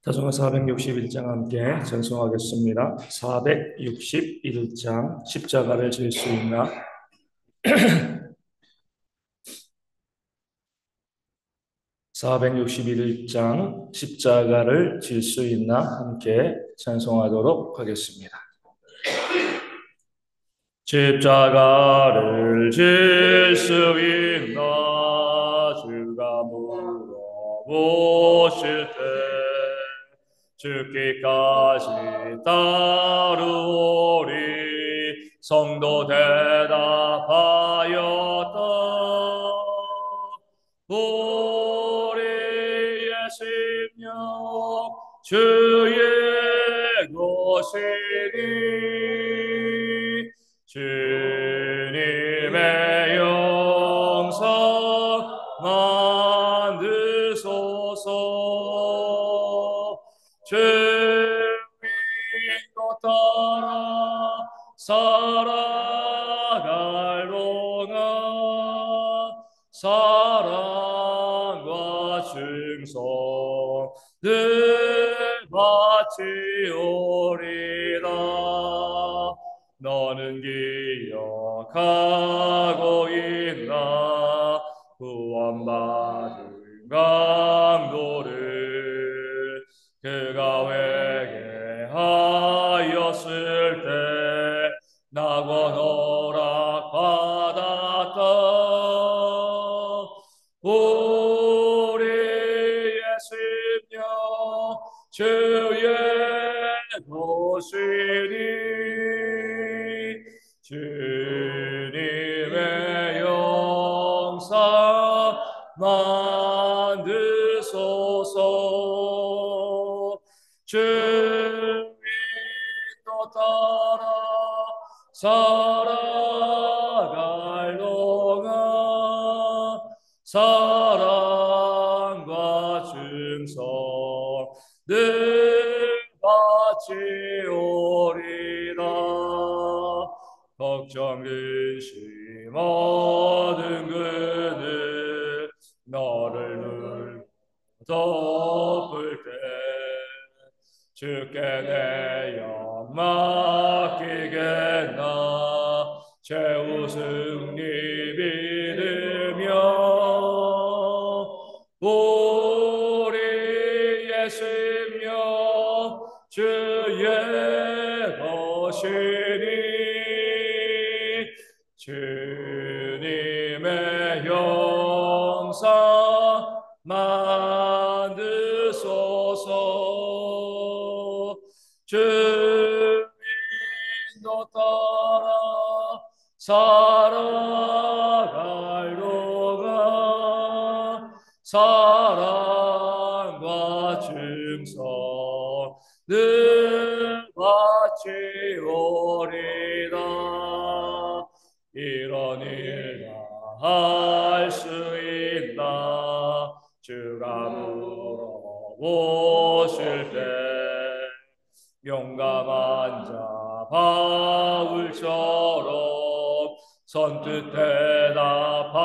다중어 461장 함께 전송하겠습니다. 461장 십자가를 질 수 있나? 461장 십자가를 질 수 있나? 함께 찬송하도록 하겠습니다. 십자가를 질 수 있나? 주가 물어보실 때 죽기까지 따르오리. 성도 대답하였다. 우리의 심령 주의 것이니 주님의 영광 만드소서. 주님도 따라 살아갈 동안 사랑과 충성을 바치오리라. 너는 기억하고 있나? 구원받은 강도를 그가 회개하였을 때 낙원 허락받았다. 우리의 심령 주의 것이니 주님의 영상 만드소서. 주님도 따라 살아갈 동안 사랑과 충성을 바치오리라. 걱정 근심 얻은 그들 너를 눌 덮을 때 주께 내 영 맡기겠나. 최후 승리 믿으며 우리의 심령 주의 것이니 주님의 영상 만드소서. 주님도 따라 살아갈 동안 사랑과 충성을 바치오리라. 이런 일 다 할 수 있나? 주가 물어보실 때 용감한 자 바울처럼 선뜻 대답하리라.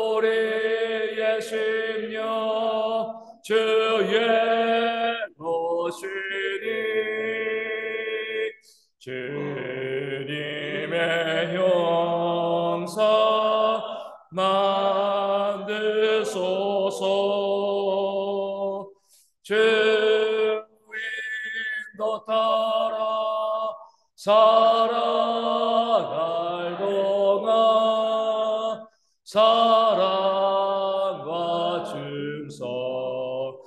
우리의 심령 주의 것이니 주님의 형상 만드소서. 주님도 따라 살아갈 동안 사랑과 충성을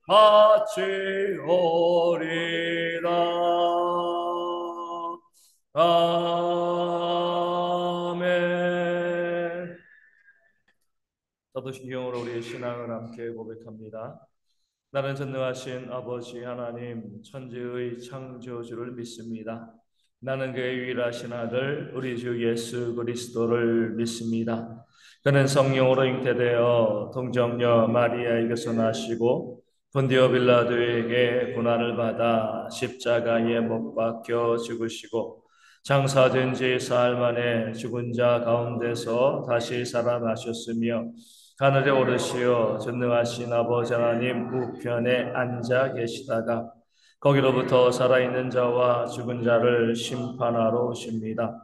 바치오리라. 아멘. 사도신경으로 우리의 신앙을 함께 고백합니다. 나는 전능하신 아버지 하나님 천지의 창조주를 믿습니다. 나는 그의 유일하신 아들 우리 주 예수 그리스도를 믿습니다. 그는 성령으로 잉태되어 동정녀 마리아에게서 나시고 본디오 빌라도에게 고난을 받아 십자가에 못 박혀 죽으시고 장사된 지 사흘 만에 죽은 자 가운데서 다시 살아나셨으며 하늘에 오르시어 전능하신 아버지 하나님 우편에 앉아 계시다가 거기로부터 살아있는 자와 죽은 자를 심판하러 오십니다.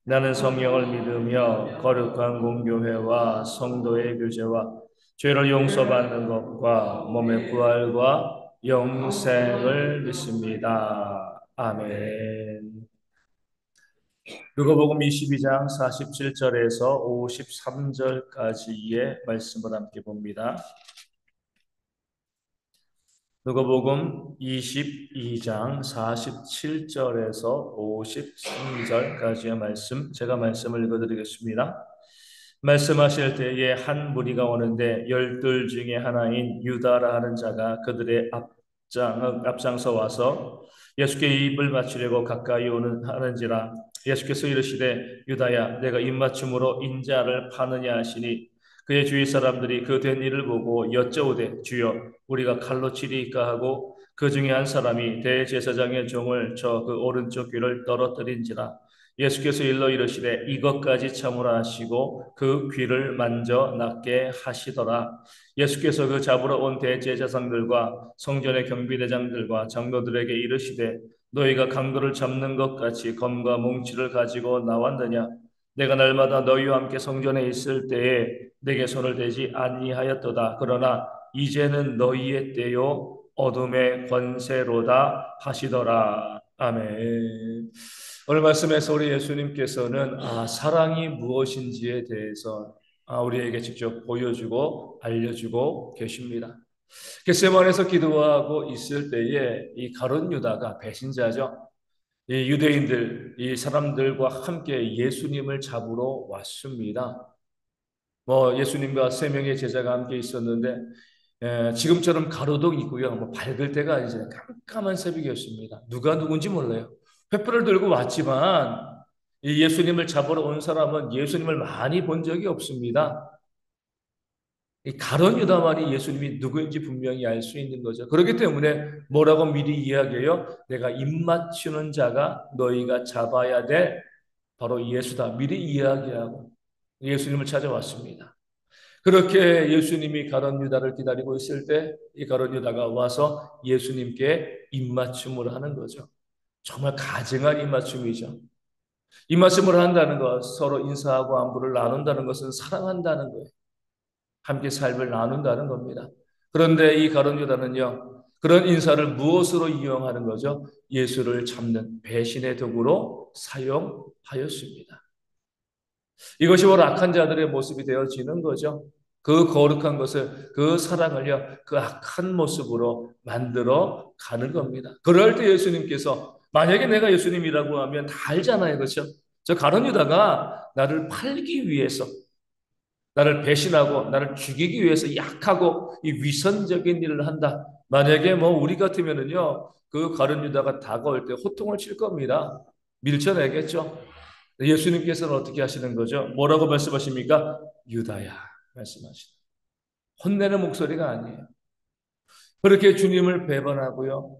나는 성령을 믿으며 거룩한 공교회와 성도의 교제와 죄를 용서받는 것과 몸의 부활과 영생을 믿습니다. 아멘. 누가복음 22장 47절에서 53절까지의 말씀을 함께 봅니다. 누가복음 22장 47절에서 53절까지의 말씀, 제가 말씀을 읽어드리겠습니다. 말씀하실 때에 한 무리가 오는데 열둘 중에 하나인 유다라 하는 자가 그들의 앞장서 와서 예수께 입을 맞추려고 가까이 하는지라 예수께서 이르시되 유다야 내가 입맞춤으로 인자를 파느냐 하시니 그의 주위 사람들이 그 된 일을 보고 여쭤오되 주여 우리가 칼로 치리이까 하고 그 중에 한 사람이 대제사장의 종을 저 그 오른쪽 귀를 떨어뜨린지라 예수께서 일러 이르시되 이것까지 참으라 하시고 그 귀를 만져 낫게 하시더라. 예수께서 그 잡으러 온 대제사장들과 성전의 경비대장들과 장로들에게 이르시되 너희가 강도를 잡는 것 같이 검과 뭉치를 가지고 나왔느냐? 내가 날마다 너희와 함께 성전에 있을 때에 내게 손을 대지 아니하였도다. 그러나 이제는 너희의 때요 어둠의 권세로다 하시더라. 아멘. 오늘 말씀에서 우리 예수님께서는 사랑이 무엇인지에 대해서 우리에게 직접 보여주고 알려주고 계십니다. 겟세마네에서 기도하고 있을 때에 이 가룟 유다가 배신자죠. 이 유대인들, 이 사람들과 함께 예수님을 잡으러 왔습니다. 예수님과 세 명의 제자가 함께 있었는데 지금처럼 가로등 있고요. 밝을 때가 이제 깜깜한 새벽이었습니다. 누가 누군지 몰라요. 횃불을 들고 왔지만 이 예수님을 잡으러 온 사람은 예수님을 많이 본 적이 없습니다. 이 가룟 유다만이 예수님이 누구인지 분명히 알 수 있는 거죠. 그렇기 때문에 뭐라고 미리 이야기해요? 내가 입맞추는 자가 너희가 잡아야 될 바로 예수다. 미리 이야기하고 예수님을 찾아왔습니다. 그렇게 예수님이 가룟 유다를 기다리고 있을 때 이 가룟 유다가 와서 예수님께 입맞춤을 하는 거죠. 정말 가증한 입맞춤이죠. 입맞춤을 한다는 것, 서로 인사하고 안부를 나눈다는 것은 사랑한다는 거예요. 함께 삶을 나눈다는 겁니다. 그런데 이 가룟 유다는요, 그런 인사를 무엇으로 이용하는 거죠? 예수를 잡는 배신의 도구로 사용하였습니다. 이것이 바로 악한 자들의 모습이 되어지는 거죠. 그 거룩한 것을, 그 사랑을요, 그 악한 모습으로 만들어 가는 겁니다. 그럴 때 예수님께서, 만약에 내가 예수님이라고 하면 다 알잖아요. 그렇죠? 저 가룟 유다가 나를 팔기 위해서, 나를 배신하고, 나를 죽이기 위해서 약하고, 이 위선적인 일을 한다. 만약에 우리 같으면은요, 그 가룟 유다가 다가올 때 호통을 칠 겁니다. 밀쳐내겠죠. 예수님께서는 어떻게 하시는 거죠? 뭐라고 말씀하십니까? 유다야 말씀하시다. 혼내는 목소리가 아니에요. 그렇게 주님을 배반하고요.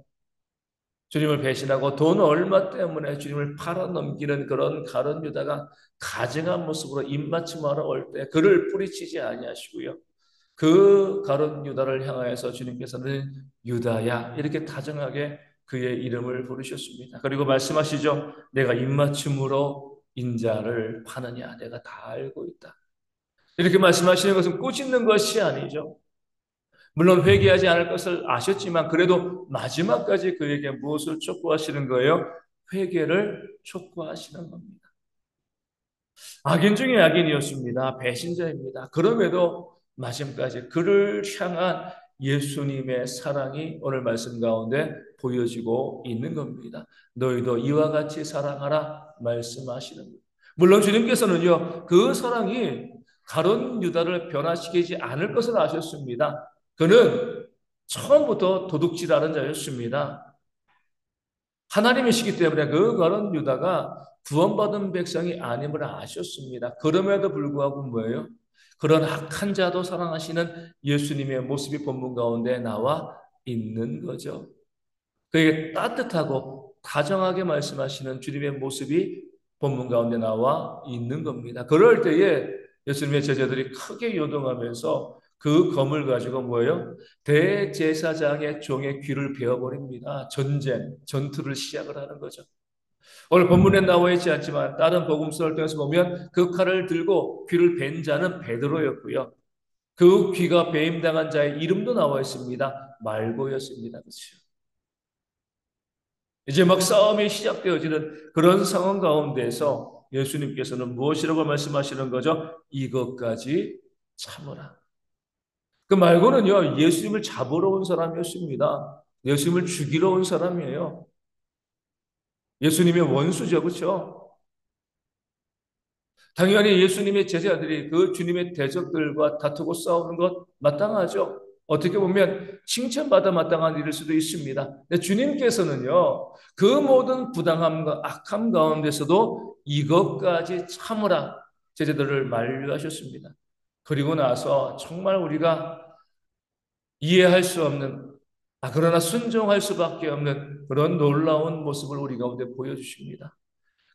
주님을 배신하고 돈 얼마 때문에 주님을 팔아넘기는 그런 가룟 유다가 가증한 모습으로 입맞춤하러 올 때 그를 뿌리치지 아니하시고요. 그 가룟 유다를 향하여서 주님께서는 유다야 이렇게 다정하게 그의 이름을 부르셨습니다. 그리고 말씀하시죠. 내가 입맞춤으로 인자를 파느냐 내가 다 알고 있다. 이렇게 말씀하시는 것은 꾸짖는 것이 아니죠. 물론 회개하지 않을 것을 아셨지만 그래도 마지막까지 그에게 무엇을 촉구하시는 거예요? 회개를 촉구하시는 겁니다. 악인 중에 악인이었습니다. 배신자입니다. 그럼에도 마지막까지 그를 향한 예수님의 사랑이 오늘 말씀 가운데 보여지고 있는 겁니다. 너희도 이와 같이 사랑하라 말씀하시는 거예요. 물론 주님께서는요, 그 사랑이 가룟 유다를 변화시키지 않을 것을 아셨습니다. 그는 처음부터 도둑질하는 자였습니다. 하나님이시기 때문에 그 가룟 유다가 구원받은 백성이 아님을 아셨습니다. 그럼에도 불구하고 뭐예요? 그런 악한 자도 사랑하시는 예수님의 모습이 본문 가운데 나와 있는 거죠. 그에게 따뜻하고 다정하게 말씀하시는 주님의 모습이 본문 가운데 나와 있는 겁니다. 그럴 때에 예수님의 제자들이 크게 요동하면서 그 검을 가지고 뭐예요? 대제사장의 종의 귀를 베어버립니다. 전쟁, 전투를 시작을 하는 거죠. 오늘 본문에 나와 있지 않지만 다른 복음서를 통해서 보면 그 칼을 들고 귀를 벤 자는 베드로였고요. 그 귀가 배임당한 자의 이름도 나와 있습니다. 말고였습니다. 그렇죠? 이제 막 싸움이 시작되어지는 그런 상황 가운데서 예수님께서는 무엇이라고 말씀하시는 거죠? 이것까지 참으라. 그 말고는요, 예수님을 잡으러 온 사람이었습니다. 예수님을 죽이러 온 사람이에요. 예수님의 원수죠, 그렇죠? 당연히 예수님의 제자들이 그 주님의 대적들과 다투고 싸우는 것 마땅하죠. 어떻게 보면 칭찬받아 마땅한 일일 수도 있습니다. 근데 주님께서는요, 그 모든 부당함과 악함 가운데서도 이것까지 참으라 제자들을 만류하셨습니다. 그리고 나서 정말 우리가 이해할 수 없는, 그러나 순종할 수밖에 없는 그런 놀라운 모습을 우리 가운데 보여주십니다.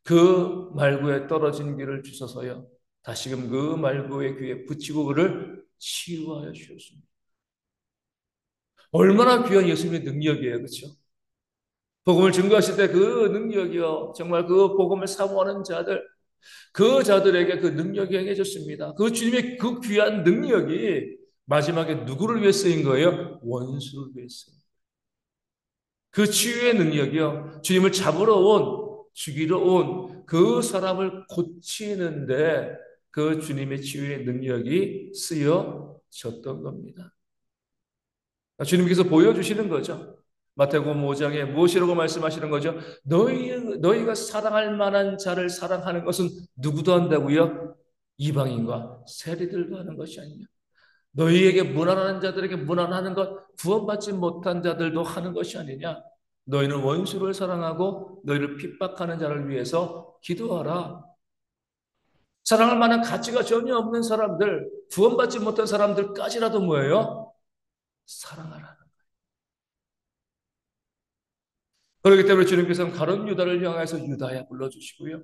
그 말구에 떨어진 귀를 주셔서요. 다시금 그 말구의 귀에 붙이고 그를 치유하여 주셨습니다. 얼마나 귀한 예수님의 능력이에요. 그렇죠? 복음을 증거하실 때 그 능력이요. 정말 그 복음을 사모하는 자들, 그 자들에게 그 능력이 행해졌습니다. 그 주님의 그 귀한 능력이 마지막에 누구를 위해 쓰인 거예요? 원수를 위해 쓰인 거예요. 그 치유의 능력이요. 주님을 잡으러 온, 죽이러 온 그 사람을 고치는데 그 주님의 치유의 능력이 쓰여졌던 겁니다. 주님께서 보여주시는 거죠. 마태복음 5장에 무엇이라고 말씀하시는 거죠? 너희가 사랑할 만한 자를 사랑하는 것은 누구도 한다고요? 이방인과 세리들도 하는 것이 아니냐. 너희에게 무난한 자들에게 무난하는 것, 구원받지 못한 자들도 하는 것이 아니냐. 너희는 원수를 사랑하고 너희를 핍박하는 자를 위해서 기도하라. 사랑할 만한 가치가 전혀 없는 사람들, 구원받지 못한 사람들까지라도 뭐예요? 사랑하라. 그렇기 때문에 주님께서는 가룟 유다를 향해서 유다야 불러주시고요.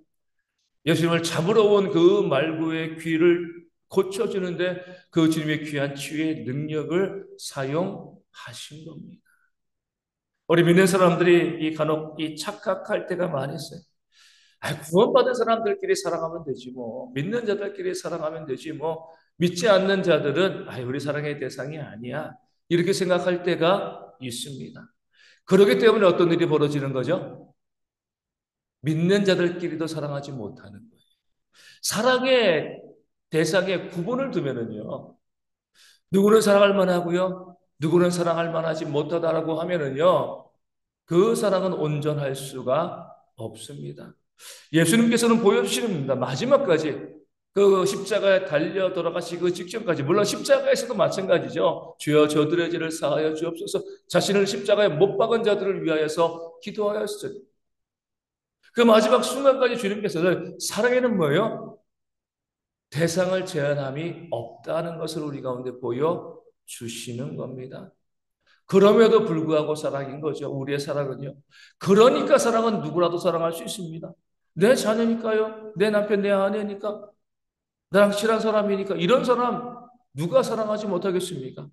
예수님을 잡으러 온 그 말구의 귀를 고쳐주는데 그 주님의 귀한 치유의 능력을 사용하신 겁니다. 우리 믿는 사람들이 이 간혹 이 착각할 때가 많이 있어요. 구원받은 사람들끼리 사랑하면 되지 뭐. 믿는 자들끼리 사랑하면 되지 뭐. 믿지 않는 자들은 우리 사랑의 대상이 아니야. 이렇게 생각할 때가 있습니다. 그렇기 때문에 어떤 일이 벌어지는 거죠? 믿는 자들끼리도 사랑하지 못하는 거예요. 사랑의 대상에 구분을 두면은요. 누구는 사랑할 만하고요. 누구는 사랑할 만하지 못하다라고 하면은요. 그 사랑은 온전할 수가 없습니다. 예수님께서는 보여주시는 겁니다. 마지막까지 그 십자가에 달려 돌아가시기 직전까지 물론 십자가에서도 마찬가지죠. 주여 저들의 죄를 사하여 주옵소서. 자신을 십자가에 못 박은 자들을 위하여서 기도하였어요. 그 마지막 순간까지 주님께서는 사랑에는 뭐예요? 대상을 제한함이 없다는 것을 우리 가운데 보여주시는 겁니다. 그럼에도 불구하고 사랑인 거죠. 우리의 사랑은요. 그러니까 사랑은 누구라도 사랑할 수 있습니다. 내 자녀니까요. 내 남편, 내 아내니까. 나랑 친한 사람이니까. 이런 사람 누가 사랑하지 못하겠습니까?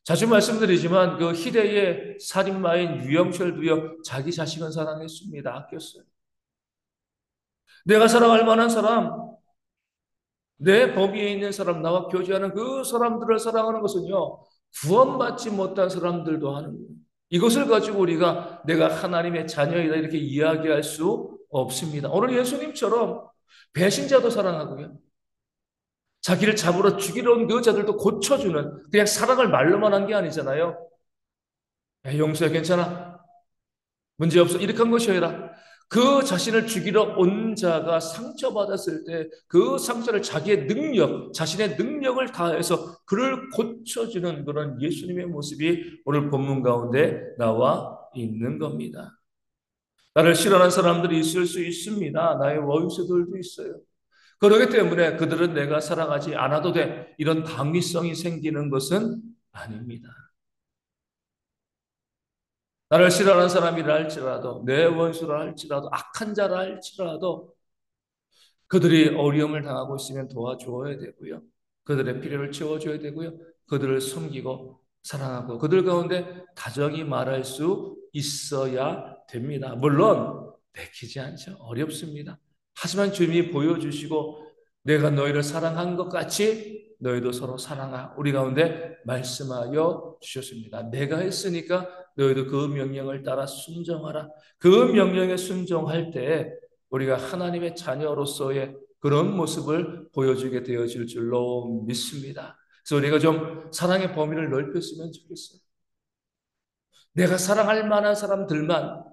자주 말씀드리지만 그 희대의 살인마인 유영철도요. 자기 자식은 사랑했습니다. 아꼈어요. 내가 사랑할 만한 사람, 내 범위에 있는 사람, 나와 교제하는 그 사람들을 사랑하는 것은요, 구원받지 못한 사람들도 하는 거예요. 이것을 가지고 우리가 내가 하나님의 자녀이다 이렇게 이야기할 수 없습니다. 오늘 예수님처럼 배신자도 사랑하고요. 자기를 잡으러 죽이러 온 그 자들도 고쳐주는 그냥 사랑을 말로만 한 게 아니잖아요. 용서해 괜찮아. 문제없어. 이렇게 한 것이 아니라 그 자신을 죽이러 온 자가 상처받았을 때 그 상처를 자기의 능력, 자신의 능력을 다해서 그를 고쳐주는 그런 예수님의 모습이 오늘 본문 가운데 나와 있는 겁니다. 나를 싫어하는 사람들이 있을 수 있습니다. 나의 원수들도 있어요. 그렇기 때문에 그들은 내가 사랑하지 않아도 돼. 이런 당위성이 생기는 것은 아닙니다. 나를 싫어하는 사람이라 할지라도 내 원수라 할지라도 악한 자라 할지라도 그들이 어려움을 당하고 있으면 도와줘야 되고요. 그들의 필요를 채워줘야 되고요. 그들을 섬기고 사랑하고 그들 가운데 다정히 말할 수 있어야 됩니다. 물론 내키지 않죠. 어렵습니다. 하지만 주님이 보여주시고 내가 너희를 사랑한 것 같이 너희도 서로 사랑하. 우리 가운데 말씀하여 주셨습니다. 내가 했으니까 너희도 그 명령을 따라 순종하라. 그 명령에 순종할 때 우리가 하나님의 자녀로서의 그런 모습을 보여주게 되어질 줄로 믿습니다. 그래서 우리가 좀 사랑의 범위를 넓혔으면 좋겠어요. 내가 사랑할 만한 사람들만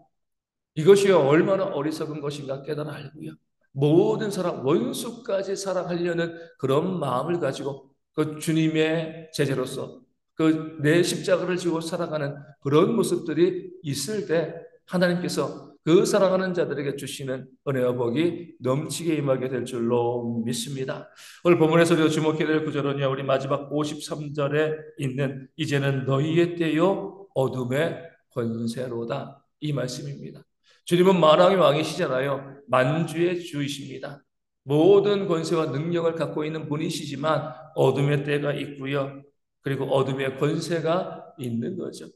이것이 얼마나 어리석은 것인가 깨달아 알고요. 모든 사람, 원수까지 사랑하려는 그런 마음을 가지고 그 주님의 제자로서 그 내 십자가를 지고 살아가는 그런 모습들이 있을 때 하나님께서 그 사랑하는 자들에게 주시는 은혜와 복이 넘치게 임하게 될 줄로 믿습니다. 오늘 본문에서 우리가 주목해야 될 구절은요. 우리 마지막 53절에 있는 이제는 너희의 때요 어둠의 권세로다 이 말씀입니다. 주님은 만왕의 왕이시잖아요. 만주의 주이십니다. 모든 권세와 능력을 갖고 있는 분이시지만 어둠의 때가 있고요. 그리고 어둠의 권세가 있는 거죠.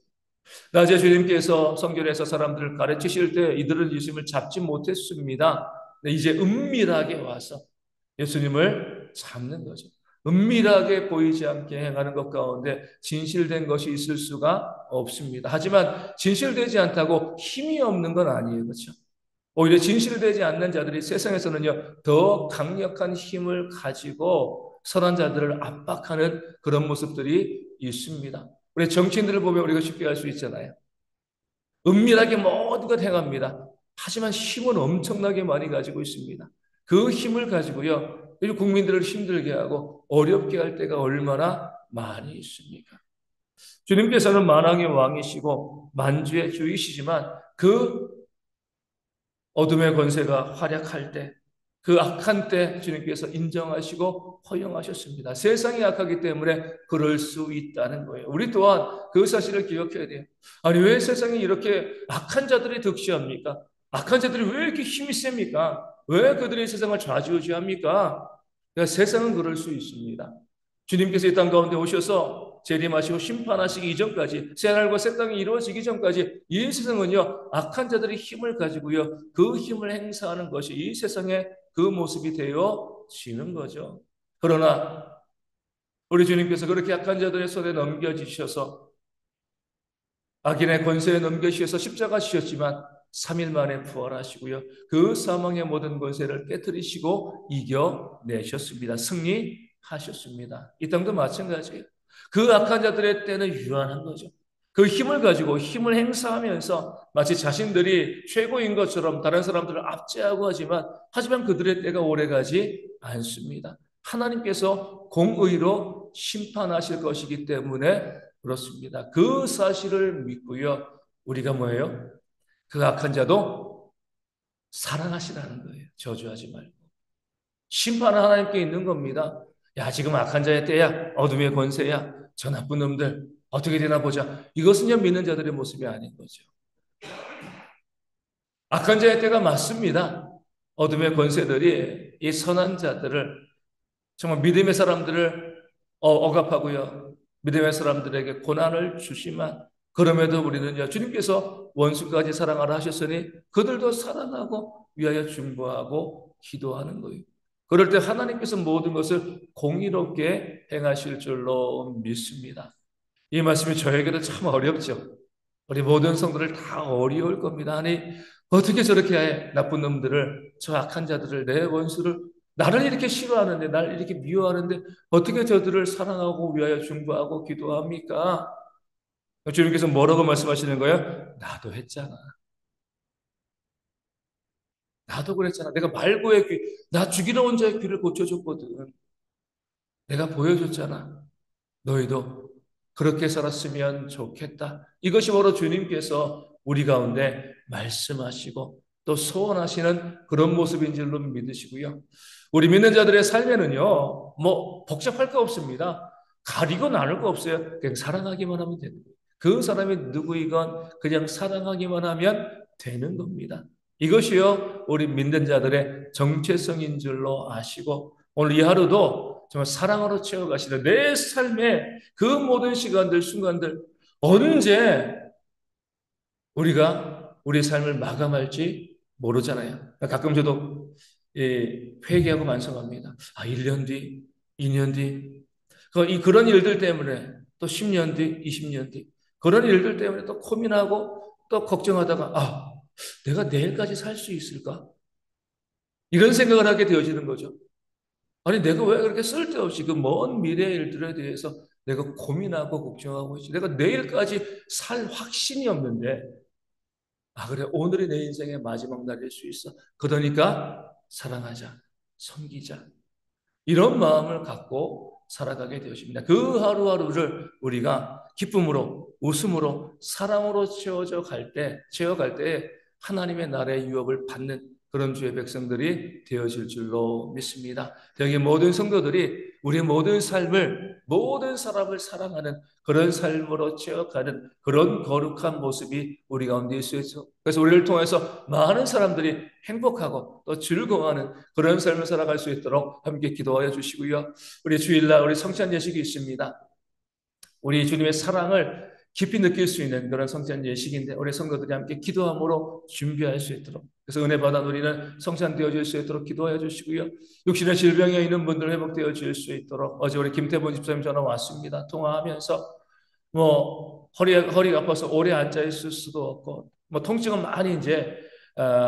낮에 주님께서 성결에서 사람들을 가르치실 때 이들은 예수님을 잡지 못했습니다. 이제 은밀하게 와서 예수님을 잡는 거죠. 은밀하게 보이지 않게 행하는 것 가운데 진실된 것이 있을 수가 없습니다. 하지만 진실되지 않다고 힘이 없는 건 아니에요. 그렇죠? 오히려 진실되지 않는 자들이 세상에서는요, 더 강력한 힘을 가지고 선한 자들을 압박하는 그런 모습들이 있습니다. 우리 정치인들을 보면 우리가 쉽게 알 수 있잖아요. 은밀하게 모든 것 행합니다. 하지만 힘은 엄청나게 많이 가지고 있습니다. 그 힘을 가지고요, 국민들을 힘들게 하고 어렵게 할 때가 얼마나 많이 있습니까? 주님께서는 만왕의 왕이시고 만주의 주이시지만 그 어둠의 권세가 활약할 때, 그 악한 때 주님께서 인정하시고 허용하셨습니다. 세상이 악하기 때문에 그럴 수 있다는 거예요. 우리 또한 그 사실을 기억해야 돼요. 아니, 왜 세상이 이렇게 악한 자들이 득시합니까? 악한 자들이 왜 이렇게 힘이 셉니까? 왜 그들이 세상을 좌지우지합니까? 그러니까 세상은 그럴 수 있습니다. 주님께서 이 땅 가운데 오셔서 재림하시고 심판하시기 이전까지 새하늘과 새 땅이 이루어지기 전까지 이 세상은요 악한 자들이 힘을 가지고요 그 힘을 행사하는 것이 이 세상의 그 모습이 되어지는 거죠. 그러나 우리 주님께서 그렇게 악한 자들의 손에 넘겨지셔서 악인의 권세에 넘겨주셔서 십자가 지셨지만 3일 만에 부활하시고요. 그 사망의 모든 권세를 깨뜨리시고 이겨내셨습니다. 승리하셨습니다. 이 땅도 마찬가지예요. 그 악한 자들의 때는 유한한 거죠. 그 힘을 가지고 힘을 행사하면서 마치 자신들이 최고인 것처럼 다른 사람들을 압제하고 하지만 그들의 때가 오래가지 않습니다. 하나님께서 공의로 심판하실 것이기 때문에 그렇습니다. 그 사실을 믿고요. 우리가 뭐예요? 그 악한 자도 사랑하시라는 거예요. 저주하지 말고. 심판은 하나님께 있는 겁니다. 야, 지금 악한 자의 때야. 어둠의 권세야. 저 나쁜 놈들. 어떻게 되나 보자. 이것은요, 믿는 자들의 모습이 아닌 거죠. 악한 자의 때가 맞습니다. 어둠의 권세들이 이 선한 자들을 정말 믿음의 사람들을 억압하고요. 믿음의 사람들에게 고난을 주시만 그럼에도 우리는요. 주님께서 원수까지 사랑하라 하셨으니 그들도 사랑하고 위하여 중보하고 기도하는 거예요. 그럴 때 하나님께서 모든 것을 공의롭게 행하실 줄로 믿습니다. 이 말씀이 저에게도 참 어렵죠. 우리 모든 성도들 다 어려울 겁니다. 아니 어떻게 저렇게 해? 나쁜 놈들을 저 악한 자들을 내 원수를 나를 이렇게 싫어하는데 나를 이렇게 미워하는데 어떻게 저들을 사랑하고 위하여 중보하고 기도합니까? 주님께서 뭐라고 말씀하시는 거예요? 나도 했잖아. 나도 그랬잖아. 내가 말고의 귀, 나 죽이러 온 자의 귀를 고쳐줬거든. 내가 보여줬잖아. 너희도 그렇게 살았으면 좋겠다. 이것이 바로 주님께서 우리 가운데 말씀하시고 또 소원하시는 그런 모습인 줄로 믿으시고요. 우리 믿는 자들의 삶에는요, 뭐 복잡할 거 없습니다. 가리고 나눌 거 없어요. 그냥 사랑하기만 하면 되는 거예요. 그 사람이 누구이건 그냥 사랑하기만 하면 되는 겁니다. 이것이요 우리 믿는 자들의 정체성인 줄로 아시고 오늘 이 하루도 정말 사랑으로 채워가시는 내 삶의 그 모든 시간들 순간들 언제 우리가 우리 삶을 마감할지 모르잖아요. 가끔 저도 회개하고 만성합니다. 1년 뒤, 2년 뒤, 그런 일들 때문에 또 10년 뒤, 20년 뒤, 그런 일들 때문에 또 고민하고 또 걱정하다가, 내가 내일까지 살 수 있을까? 이런 생각을 하게 되어지는 거죠. 아니, 내가 왜 그렇게 쓸데없이 그 먼 미래의 일들에 대해서 내가 고민하고 걱정하고 있지? 내가 내일까지 살 확신이 없는데, 그래, 오늘이 내 인생의 마지막 날일 수 있어. 그러니까 사랑하자, 섬기자. 이런 마음을 갖고 살아가게 되어집니다. 그 하루하루를 우리가 기쁨으로, 웃음으로, 사랑으로 채워갈 때 하나님의 나라의 유업을 받는 그런 주의 백성들이 되어질 줄로 믿습니다. 여기 모든 성도들이 우리 모든 삶을, 모든 사람을 사랑하는 그런 삶으로 채워가는 그런 거룩한 모습이 우리 가운데 있어야죠. 그래서 우리를 통해서 많은 사람들이 행복하고 또 즐거워하는 그런 삶을 살아갈 수 있도록 함께 기도하여 주시고요. 우리 주일날 우리 성찬 예식이 있습니다. 우리 주님의 사랑을 깊이 느낄 수 있는 그런 성찬 예식인데 우리 성도들이 함께 기도함으로 준비할 수 있도록 그래서 은혜 받아 누리는 성찬 되어질 수 있도록 기도해 주시고요. 육신의 질병에 있는 분들 회복되어질 수 있도록 어제 우리 김태본 집사님 전화 왔습니다. 통화하면서 허리가 아파서 오래 앉아 있을 수도 없고 통증은 많이 이제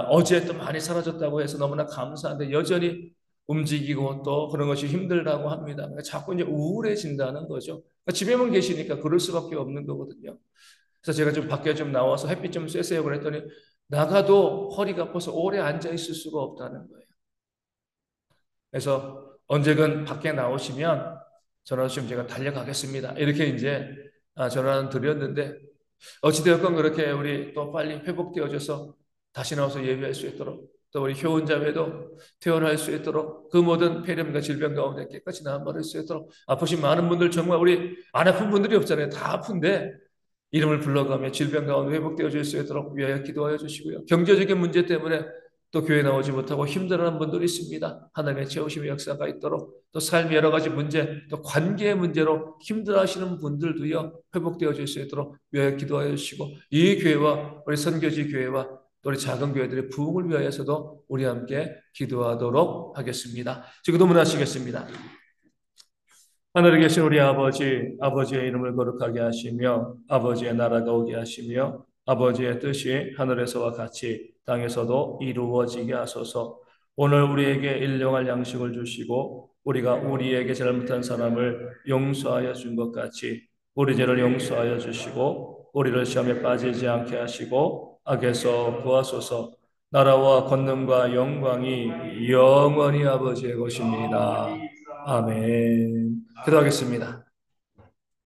어제 또 많이 사라졌다고 해서 너무나 감사한데 여전히 움직이고 또 그런 것이 힘들다고 합니다. 그러니까 자꾸 이제 우울해진다는 거죠. 그러니까 집에만 계시니까 그럴 수밖에 없는 거거든요. 그래서 제가 좀 밖에 좀 나와서 햇빛 좀 쐬세요 그랬더니 나가도 허리가 아파서 오래 앉아 있을 수가 없다는 거예요. 그래서 언제든 밖에 나오시면 전화 주시면 제가 달려가겠습니다. 이렇게 이제 전화는 드렸는데 어찌되었건 그렇게 우리 또 빨리 회복되어져서 다시 나와서 예배할 수 있도록 또 우리 효원자매도 퇴원할 수 있도록 그 모든 폐렴과 질병 가운데 깨끗이 나아버릴 수 있도록 아프신 많은 분들 정말 우리 안 아픈 분들이 없잖아요. 다 아픈데 이름을 불러가며 질병 가운데 회복되어질 수 있도록 위하여 기도하여 주시고요. 경제적인 문제 때문에 또 교회 나오지 못하고 힘들어하는 분들이 있습니다. 하나님의 채우심의 역사가 있도록 또 삶의 여러 가지 문제 또 관계의 문제로 힘들어하시는 분들도요 회복되어질 수 있도록 위하여 기도하여 주시고 이 교회와 우리 선교지 교회와 또 우리 작은 교회들의 부흥을 위하여서도 우리 함께 기도하도록 하겠습니다. 지금 도문하시겠습니다. 하늘에 계신 우리 아버지, 아버지의 이름을 거룩하게 하시며 아버지의 나라가 오게 하시며 아버지의 뜻이 하늘에서와 같이 땅에서도 이루어지게 하소서. 오늘 우리에게 일용할 양식을 주시고 우리가 우리에게 잘못한 사람을 용서하여 준 것 같이 우리 죄를 용서하여 주시고 우리를 시험에 빠지지 않게 하시고 악에서 구하소서. 나라와 권능과 영광이 영원히 아버지의 것입니다. 아멘. 기도하겠습니다.